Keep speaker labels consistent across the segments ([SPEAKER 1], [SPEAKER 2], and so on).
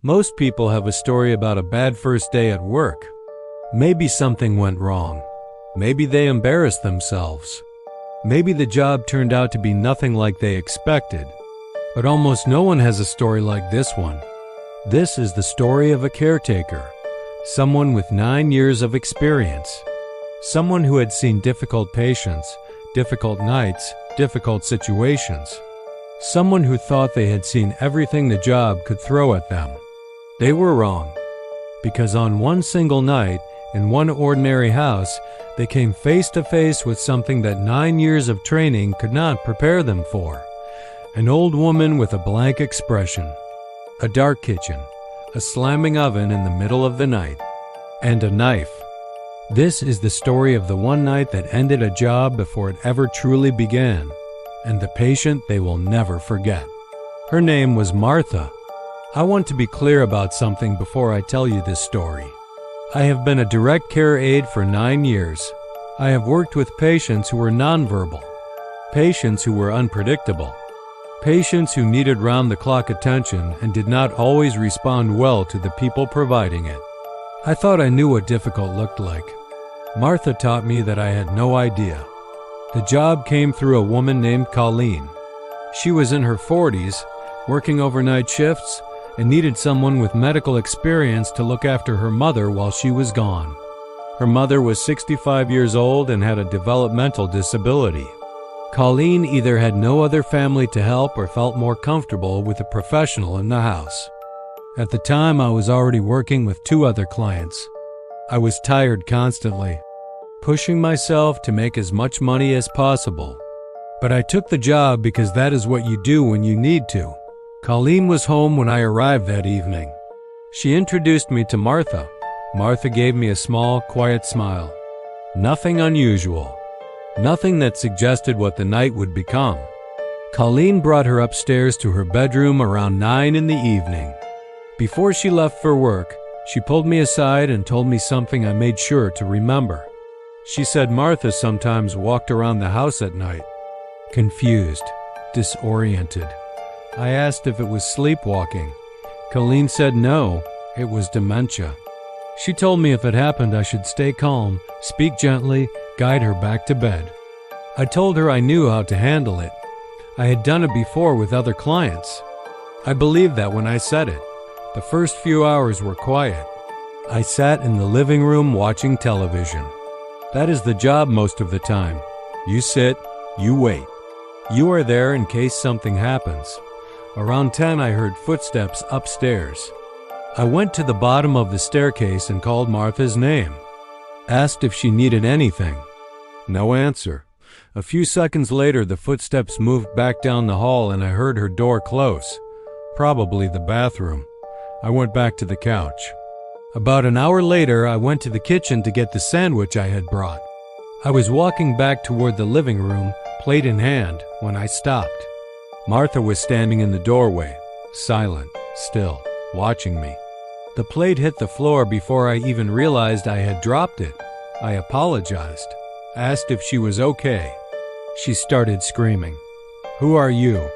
[SPEAKER 1] Most people have a story about a bad first day at work. Maybe something went wrong. Maybe they embarrassed themselves. Maybe the job turned out to be nothing like they expected. But almost no one has a story like this one. This is the story of a caretaker, someone with 9 years of experience, someone who had seen difficult patients, difficult nights, difficult situations, someone who thought they had seen everything the job could throw at them. They were wrong, because on one single night, in one ordinary house, they came face to face with something that 9 years of training could not prepare them for. An old woman with a blank expression, a dark kitchen, a slamming oven in the middle of the night, and a knife. This is the story of the one night that ended a job before it ever truly began, and the patient they will never forget. Her name was Martha. I want to be clear about something before I tell you this story. I have been a direct care aide for 9 years. I have worked with patients who were nonverbal, patients who were unpredictable, patients who needed round-the-clock attention and did not always respond well to the people providing it. I thought I knew what difficult looked like. Martha taught me that I had no idea. The job came through a woman named Colleen. She was in her 40s, working overnight shifts, and needed someone with medical experience to look after her mother while she was gone. Her mother was 65 years old and had a developmental disability. Colleen either had no other family to help or felt more comfortable with a professional in the house. At the time, I was already working with 2 other clients. I was tired constantly, pushing myself to make as much money as possible. But I took the job because that is what you do when you need to. Colleen was home when I arrived that evening. She introduced me to Martha. Martha gave me a small, quiet smile. Nothing unusual. Nothing that suggested what the night would become. Colleen brought her upstairs to her bedroom around 9 in the evening. Before she left for work, she pulled me aside and told me something I made sure to remember. She said Martha sometimes walked around the house at night, confused, disoriented. I asked if it was sleepwalking. Colleen said no, it was dementia. She told me if it happened I should stay calm, speak gently, guide her back to bed. I told her I knew how to handle it. I had done it before with other clients. I believed that when I said it. The first few hours were quiet. I sat in the living room watching television. That is the job most of the time. You sit, you wait. You are there in case something happens. Around 10, I heard footsteps upstairs. I went to the bottom of the staircase and called Martha's name. Asked if she needed anything. No answer. A few seconds later, the footsteps moved back down the hall and I heard her door close. Probably the bathroom. I went back to the couch. About an hour later, I went to the kitchen to get the sandwich I had brought. I was walking back toward the living room, plate in hand, when I stopped. Martha was standing in the doorway, silent, still, watching me. The plate hit the floor before I even realized I had dropped it. I apologized, asked if she was okay. She started screaming. "Who are you?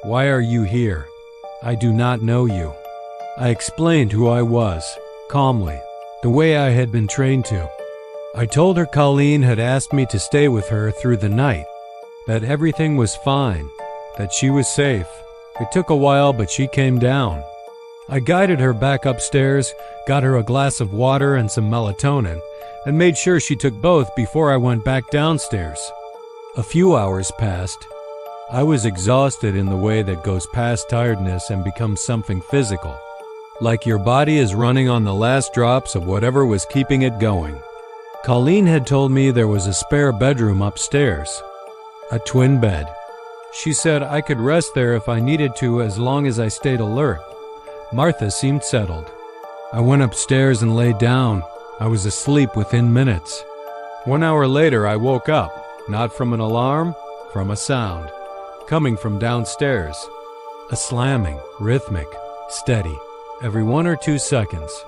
[SPEAKER 1] Why are you here? I do not know you." I explained who I was, calmly, the way I had been trained to. I told her Colleen had asked me to stay with her through the night, that everything was fine, that she was safe. It took a while, but she came down. I guided her back upstairs, got her a glass of water and some melatonin, and made sure she took both before I went back downstairs. A few hours passed. I was exhausted in the way that goes past tiredness and becomes something physical, like your body is running on the last drops of whatever was keeping it going. Colleen had told me there was a spare bedroom upstairs, a twin bed. She said I could rest there if I needed to as long as I stayed alert. Martha seemed settled. I went upstairs and lay down. I was asleep within minutes. 1 hour later, I woke up, not from an alarm, from a sound, coming from downstairs. A slamming, rhythmic, steady, every 1 or 2 seconds,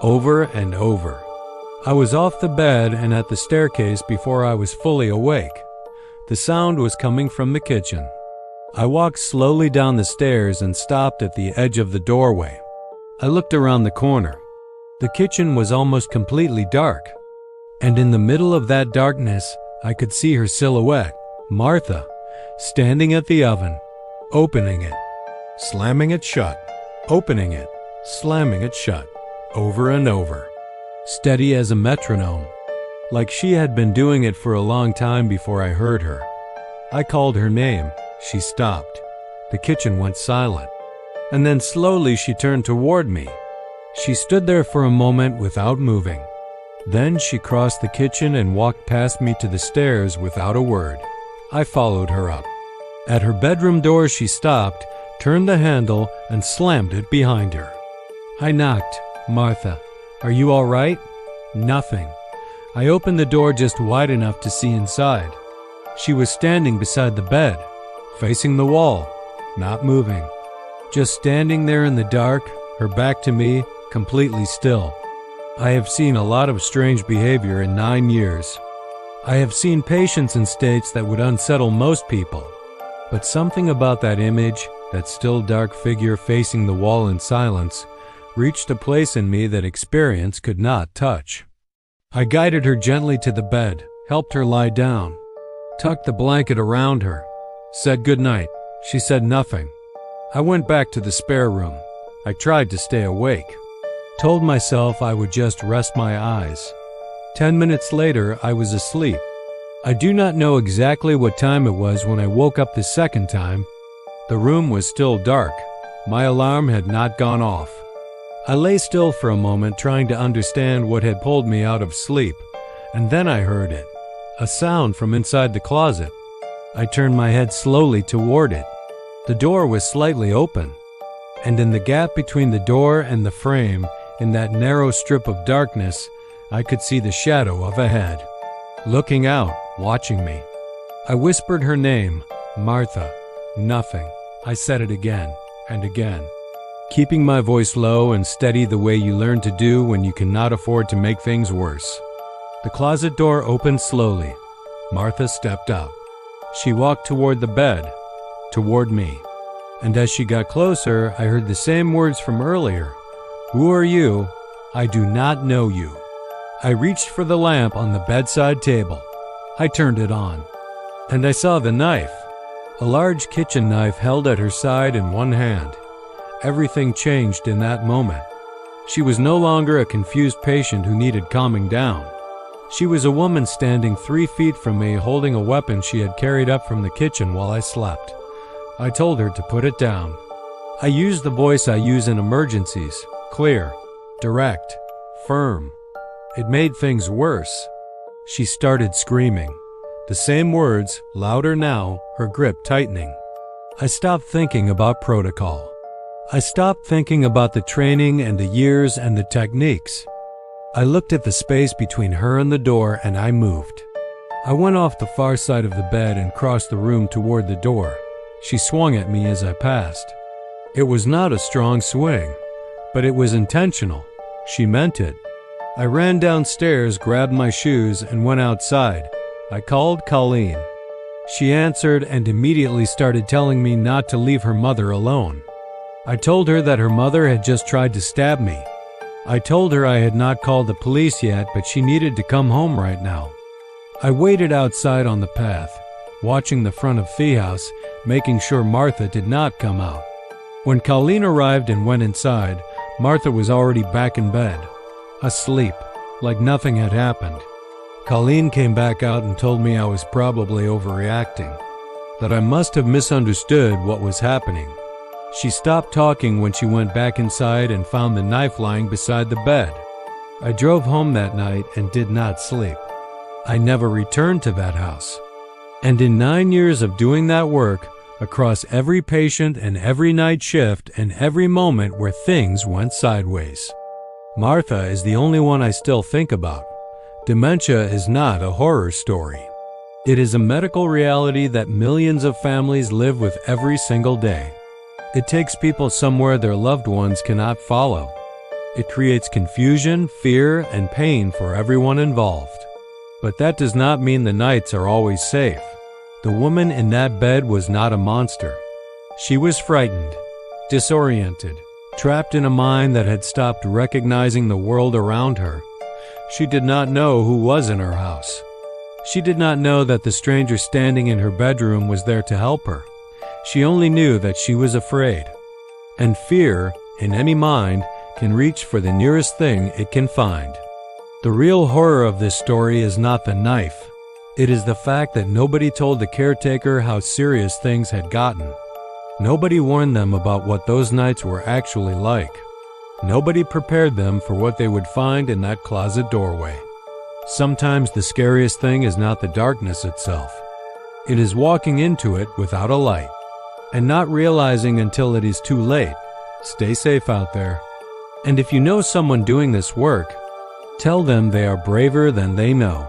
[SPEAKER 1] over and over. I was off the bed and at the staircase before I was fully awake. The sound was coming from the kitchen. I walked slowly down the stairs and stopped at the edge of the doorway. I looked around the corner. The kitchen was almost completely dark, and in the middle of that darkness, I could see her silhouette, Martha, standing at the oven, opening it, slamming it shut, opening it, slamming it shut, over and over, steady as a metronome, like she had been doing it for a long time before I heard her. I called her name. She stopped. The kitchen went silent, and then slowly she turned toward me. She stood there for a moment without moving. Then she crossed the kitchen and walked past me to the stairs without a word. I followed her up. At her bedroom door she stopped, turned the handle, and slammed it behind her. I knocked. "Martha, are you all right?" Nothing. I opened the door just wide enough to see inside. She was standing beside the bed, facing the wall, not moving. Just standing there in the dark, her back to me, completely still. I have seen a lot of strange behavior in 9 years. I have seen patients in states that would unsettle most people. But something about that image, that still dark figure facing the wall in silence, reached a place in me that experience could not touch. I guided her gently to the bed, helped her lie down, tucked the blanket around her, said goodnight. She said nothing. I went back to the spare room. I tried to stay awake. Told myself I would just rest my eyes. 10 minutes later, I was asleep. I do not know exactly what time it was when I woke up the second time. The room was still dark. My alarm had not gone off. I lay still for a moment trying to understand what had pulled me out of sleep, and then I heard it, a sound from inside the closet. I turned my head slowly toward it. The door was slightly open, and in the gap between the door and the frame, in that narrow strip of darkness, I could see the shadow of a head, looking out, watching me. I whispered her name, Martha. Nothing. I said it again and again, keeping my voice low and steady the way you learn to do when you cannot afford to make things worse. The closet door opened slowly. Martha stepped out. She walked toward the bed, toward me. And as she got closer, I heard the same words from earlier. "Who are you? I do not know you." I reached for the lamp on the bedside table. I turned it on, and I saw the knife, a large kitchen knife held at her side in one hand. Everything changed in that moment. She was no longer a confused patient who needed calming down. She was a woman standing 3 feet from me holding a weapon she had carried up from the kitchen while I slept. I told her to put it down. I used the voice I use in emergencies, clear, direct, firm. It made things worse. She started screaming. The same words, louder now, her grip tightening. I stopped thinking about protocol. I stopped thinking about the training and the years and the techniques. I looked at the space between her and the door, and I moved. I went off the far side of the bed and crossed the room toward the door. She swung at me as I passed. It was not a strong swing, but it was intentional. She meant it. I ran downstairs, grabbed my shoes, and went outside. I called Colleen. She answered and immediately started telling me not to leave her mother alone. I told her that her mother had just tried to stab me. I told her I had not called the police yet, but she needed to come home right now. I waited outside on the path, watching the front of the house, making sure Martha did not come out. When Colleen arrived and went inside, Martha was already back in bed, asleep, like nothing had happened. Colleen came back out and told me I was probably overreacting, that I must have misunderstood what was happening. She stopped talking when she went back inside and found the knife lying beside the bed. I drove home that night and did not sleep. I never returned to that house. And in 9 years of doing that work, across every patient and every night shift and every moment where things went sideways, Martha is the only one I still think about. Dementia is not a horror story. It is a medical reality that millions of families live with every single day. It takes people somewhere their loved ones cannot follow. It creates confusion, fear, and pain for everyone involved. But that does not mean the nights are always safe. The woman in that bed was not a monster. She was frightened, disoriented, trapped in a mind that had stopped recognizing the world around her. She did not know who was in her house. She did not know that the stranger standing in her bedroom was there to help her. She only knew that she was afraid. And fear, in any mind, can reach for the nearest thing it can find. The real horror of this story is not the knife. It is the fact that nobody told the caretaker how serious things had gotten. Nobody warned them about what those nights were actually like. Nobody prepared them for what they would find in that closet doorway. Sometimes the scariest thing is not the darkness itself. It is walking into it without a light and not realizing until it is too late. Stay safe out there. And if you know someone doing this work, tell them they are braver than they know.